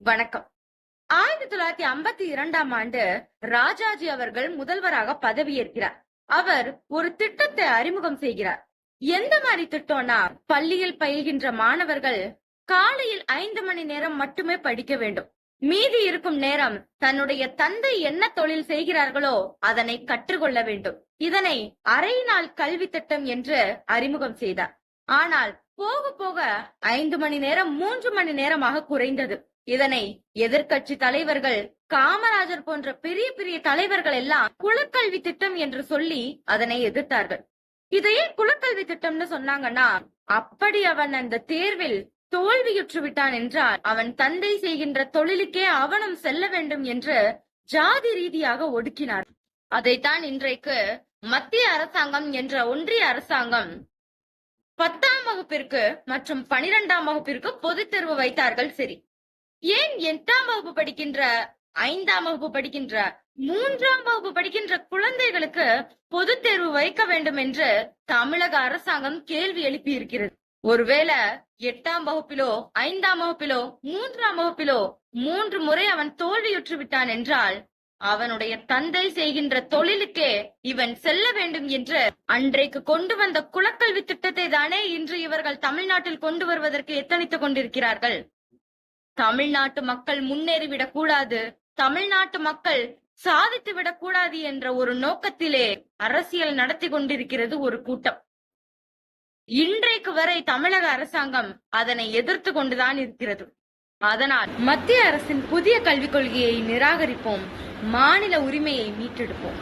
வணக்கம். 1952ஆம் ஆண்டு ராஜாஜி அவர்கள் முதல்வராக பதவியேற்கிறார். அவர் ஒரு திட்டத்தை அறிமுகம் செய்கிறார். எந்த மாதிரி திட்டம்னா, பள்ளியில் பயில்கின்ற மாணவர்கள் காலையில் 5 மணி நேரம் மட்டுமே படிக்க வேண்டும். மீதி இருக்கும் நேரம் தன்னுடைய தந்தை என்ன தொழில் செய்கிறார்களோ அதனை கற்றுக்கொள்ள வேண்டும். இதனை அரை நாள் கல்வி திட்டம் என்று அறிமுகம் செய்தார். ஆனால் போக போக 5 மணி நேரம் 3 மணி நேரமாக குறைந்தது. இதனை எதிர்கட்சி தலைவர்கள், காமராஜர் போன்ற பெரிய பெரிய தலைவர்கள் எல்லாம் குலக்கல்வி திட்டம் என்று சொல்லி அதனை எதிர்த்தார்கள். இதையே குலக்கல்வி திட்டம்னு சொன்னாங்கன்னா, அப்படி அவன் அந்த தேர்வில் தோல்வியுற்று விட்டான் என்றால் அவன் தந்தை செய்கின்ற தொழிலுக்கே அவனும் செல்ல வேண்டும் என்று ஜாதி ரீதியாக ஒடுக்கினார். அதைத்தான் இன்றைக்கு மத்திய அரசாங்கம் என்ற ஒன்றிய அரசாங்கம் 10ஆம் வகுப்பிற்கு மற்றும் 12ஆம் வகுப்பிற்கு பொதுத் தேர்வு வைத்தார்கள். சரி, ஏன் 8ஆம் வகுப்பு படிக்கின்ற, 5ஆம் வகுப்பு படிக்கின்ற, 3ஆம் வகுப்பு படிக்கின்ற குழந்தைகளுக்கு பொது தேர்வு வைக்க வேண்டும் என்று தமிழக அரசாங்கம் கேள்வி எழுப்பி இருக்கிறது. ஒருவேளை 8ஆம் வகுப்பிலோ 5ஆம் வகுப்பிலோ 3ஆம் வகுப்பிலோ 3 முறை அவன் தோல்வியுற்று விட்டான் என்றால் அவனுடைய தந்தை செய்கின்ற தொழிலுக்கே இவன் செல்ல வேண்டும் என்று அன்றைக்கு கொண்டு வந்த குலக்கல்வி திட்டத்தை தானே இன்று இவர்கள் தமிழ்நாட்டில் கொண்டு வருவதற்கு எத்தனித்துக் கொண்டிருக்கிறார்கள். தமிழ்நாட்டு மக்கள் முன்னேறிவிடக் கூடாது, தமிழ்நாட்டு மக்கள் சாதித்து விடக் கூடாது என்ற ஒரு நோக்கத்திலே அரசியல் நடத்தி கொண்டிருக்கிறது ஒரு கூட்டம். இன்றைக்கு வரை தமிழக அரசாங்கம் அதனை எதிர்த்து கொண்டுதான் இருக்கிறது. அதனால் மத்திய அரசின் புதிய கல்விக் கொள்கையை நிராகரிப்போம், மாநில உரிமையை மீட்டெடுப்போம்.